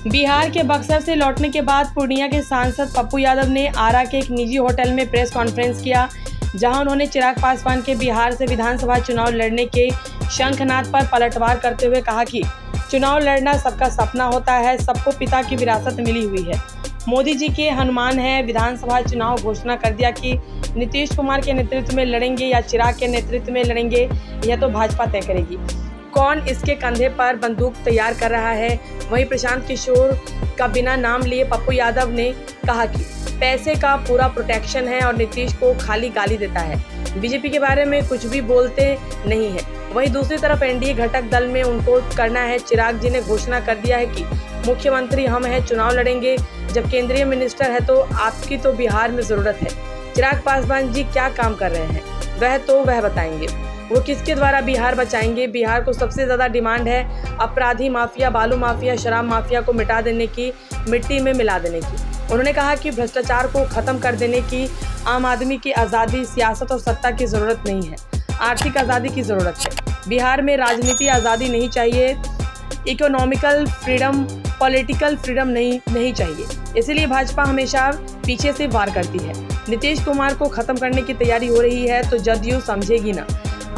बिहार के बक्सर से लौटने के बाद पूर्णिया के सांसद पप्पू यादव ने आरा के एक निजी होटल में प्रेस कॉन्फ्रेंस किया, जहां उन्होंने चिराग पासवान के बिहार से विधानसभा चुनाव लड़ने के शंखनाद पर पलटवार करते हुए कहा कि चुनाव लड़ना सबका सपना होता है, सबको पिता की विरासत मिली हुई है। मोदी जी के हनुमान है, विधानसभा चुनाव घोषणा कर दिया कि नीतीश कुमार के नेतृत्व में लड़ेंगे या चिराग के नेतृत्व में लड़ेंगे, यह तो भाजपा तय करेगी। कौन इसके कंधे पर बंदूक तैयार कर रहा है। वहीं प्रशांत किशोर का बिना नाम लिए पप्पू यादव ने कहा कि पैसे का पूरा प्रोटेक्शन है और नीतीश को खाली गाली देता है, बीजेपी के बारे में कुछ भी बोलते नहीं है। वहीं दूसरी तरफ एनडीए घटक दल में उनको करना है। चिराग जी ने घोषणा कर दिया है कि मुख्यमंत्री हम हैं, चुनाव लड़ेंगे। जब केंद्रीय मिनिस्टर है तो आपकी तो बिहार में जरूरत है। चिराग पासवान जी क्या काम कर रहे हैं वह बताएंगे। वो किसके द्वारा बिहार बचाएंगे। बिहार को सबसे ज़्यादा डिमांड है अपराधी माफिया, बालू माफिया, शराब माफिया को मिटा देने की, मिट्टी में मिला देने की। उन्होंने कहा कि भ्रष्टाचार को खत्म कर देने की, आम आदमी की आज़ादी, सियासत और सत्ता की ज़रूरत नहीं है, आर्थिक आज़ादी की ज़रूरत है। बिहार में राजनीति आज़ादी नहीं चाहिए, इकोनॉमिकल फ्रीडम, पॉलिटिकल फ्रीडम नहीं चाहिए। इसीलिए भाजपा हमेशा पीछे से वार करती है। नीतीश कुमार को खत्म करने की तैयारी हो रही है तो जदयू समझेगी ना।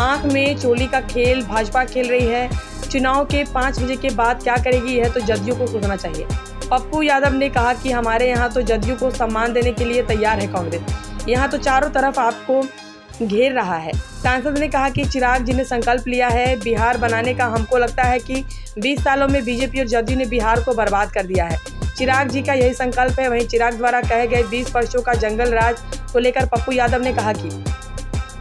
आंख में चोली का खेल भाजपा खेल रही है। चुनाव के 5 बजे के बाद क्या करेगी यह तो जदयू को सोचना चाहिए। पप्पू यादव ने कहा कि हमारे यहाँ तो जदयू को सम्मान देने के लिए तैयार है कांग्रेस, यहाँ तो चारों तरफ आपको घेर रहा है। सांसद ने कहा कि चिराग जी ने संकल्प लिया है बिहार बनाने का। हमको लगता है कि 20 सालों में बीजेपी और जदयू ने बिहार को बर्बाद कर दिया है। चिराग जी का यही संकल्प है। वहीं चिराग द्वारा कहे गए 20 वर्षों का जंगल राज को लेकर पप्पू यादव ने कहा कि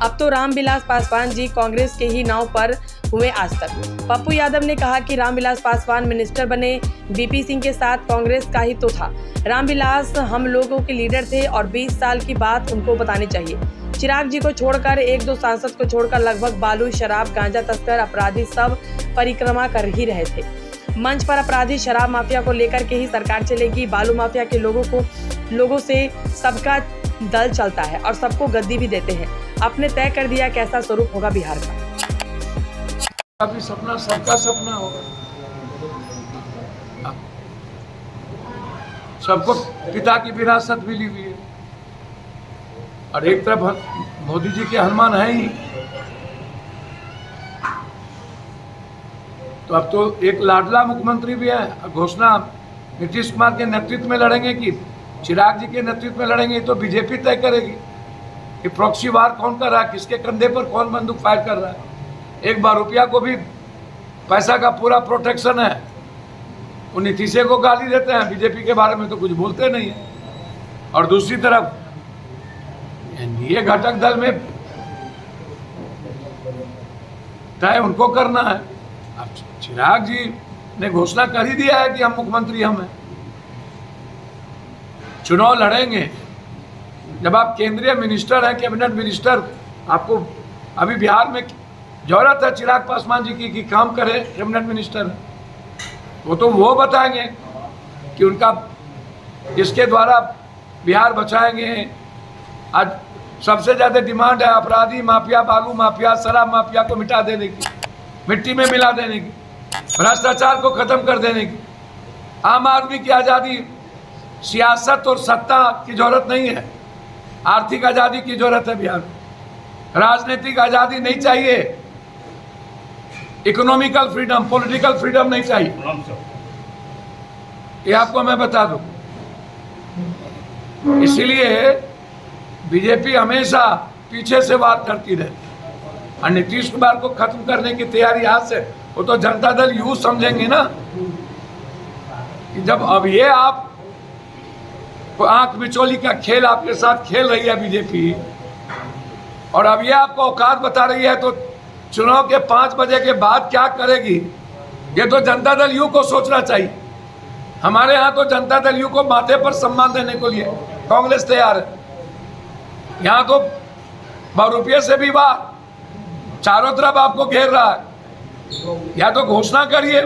अब तो रामविलास पासवान जी कांग्रेस के ही नाव पर हुए आज तक। पप्पू यादव ने कहा कि रामविलास पासवान मिनिस्टर बने, बीपी सिंह के साथ कांग्रेस का ही तो था। रामविलास हम लोगों के लीडर थे और 20 साल की बात उनको बतानी चाहिए। चिराग जी को छोड़कर 1-2 सांसद को छोड़कर लगभग बालू, शराब, गांजा तस्कर, अपराधी सब परिक्रमा कर ही रहे थे। मंच पर अपराधी शराब माफिया को लेकर के ही सरकार चलेगी। बालू माफिया के लोगों से सबका दल चलता है और सबको गद्दी भी देते हैं। आपने तय कर दिया कैसा स्वरूप होगा बिहार का। अभी सपना सबका सपना होगा, सबको पिता की विरासत मिली हुई है और एक तरफ मोदी जी के हनुमान है ही, तो अब तो एक लाडला मुख्यमंत्री भी है। घोषणा नीतीश कुमार के नेतृत्व में लड़ेंगे कि चिराग जी के नेतृत्व में लड़ेंगे तो बीजेपी तय करेगी कि प्रॉक्सी वार कौन कर रहा है, किसके कंधे पर कौन बंदूक फायर कर रहा है। एक बार रुपया को भी पैसा का पूरा प्रोटेक्शन है। वो नीतीश को गाली देते हैं, बीजेपी के बारे में तो कुछ बोलते नहीं है। और दूसरी तरफ एनडीए घटक दल में तय उनको करना है। अब चिराग जी ने घोषणा कर ही दिया है कि हम मुख्यमंत्री हम हैं, चुनाव लड़ेंगे। जब आप केंद्रीय मिनिस्टर हैं, कैबिनेट मिनिस्टर, आपको अभी बिहार में जरूरत है चिराग पासवान जी की कि काम करे, कैबिनेट मिनिस्टर वो बताएंगे कि उनका इसके द्वारा बिहार बचाएंगे। आज सबसे ज़्यादा डिमांड है अपराधी माफिया, बालू माफिया, शराब माफिया को मिटा देने की, मिट्टी में मिला देने की, भ्रष्टाचार को खत्म कर देने की, आम आदमी की आज़ादी, सियासत और सत्ता की जरूरत नहीं है, आर्थिक आज़ादी की जरूरत है बिहार में। राजनीतिक आज़ादी नहीं चाहिए, इकोनॉमिकल फ्रीडम, पॉलिटिकल फ्रीडम नहीं चाहिए। ये आपको मैं बता दूं। इसीलिए बीजेपी हमेशा पीछे से वार करती रहती और नीतीश कुमार को खत्म करने की तैयारी आज से। वो तो जनता दल यूं समझेंगे ना कि जब अब ये आप आंख बिचौली का खेल आपके साथ खेल रही है बीजेपी और अब ये आपको औकात बता रही है, तो चुनाव के 5 बजे के बाद क्या करेगी ये तो जनता दल यू को सोचना चाहिए। हमारे यहाँ तो जनता दल यू को माथे पर सम्मान देने को लिए कांग्रेस तैयार है। यहाँ तो बहुरूपिये से भी वार, चारों तरफ आपको घेर रहा है। या तो घोषणा करिए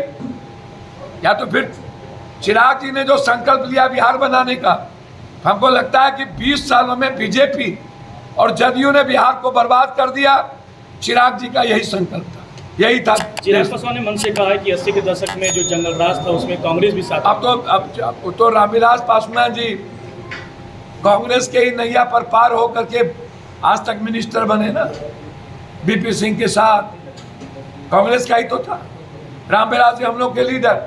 या तो फिर चिराग जी ने जो संकल्प लिया बिहार बनाने का, हमको लगता है कि 20 सालों में बीजेपी और जदयू ने बिहार को बर्बाद कर दिया। चिराग जी का यही संकल्प था। यही था। चिराग पासवान ने मन से कहा है कि 80 के दशक में जो जंगल राज था उसमें कांग्रेस भी साथ। अब तो रामविलास पासवान जी कांग्रेस के ही नैया पर पार होकर के आज तक मिनिस्टर बने ना, बीपी सिंह के साथ कांग्रेस का ही तो था रामविलास जी, हम लोग के लीडर।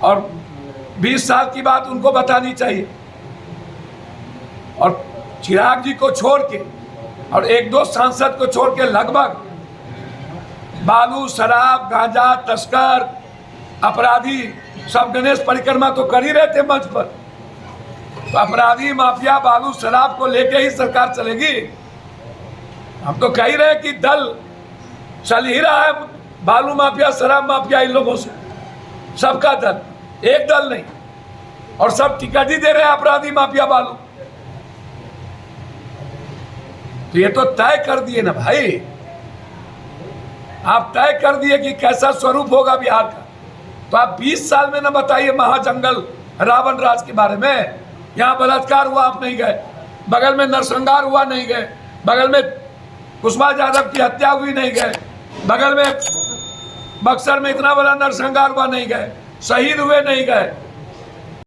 और 20 साल की बात उनको बतानी चाहिए। और चिराग जी को छोड़ के और एक दो सांसद को छोड़ के लगभग बालू, शराब, गांजा तस्कर, अपराधी सब गणेश परिक्रमा तो कर ही रहे थे मंच पर। तो अपराधी, माफिया, बालू, शराब को लेके ही सरकार चलेगी। हम तो कह ही रहे कि दल चल ही रहा है बालू माफिया, शराब माफिया, इन लोगों से, सबका दल, एक दल नहीं। और सब टिकट ही दे रहे हैं अपराधी, माफिया, बालू। तो ये तो तय कर दिए ना भाई, आप तय कर दिए कि कैसा स्वरूप होगा बिहार का। तो आप 20 साल में ना बताइए महाजंगल रावण राज के बारे में। यहाँ बलात्कार हुआ, आप नहीं गए। बगल में नरसंहार हुआ, नहीं गए। बगल में कुशवाहा यादव की हत्या हुई, नहीं गए। बगल में बक्सर में इतना बड़ा नरसंहार हुआ, नहीं गए। शहीद हुए, नहीं गए।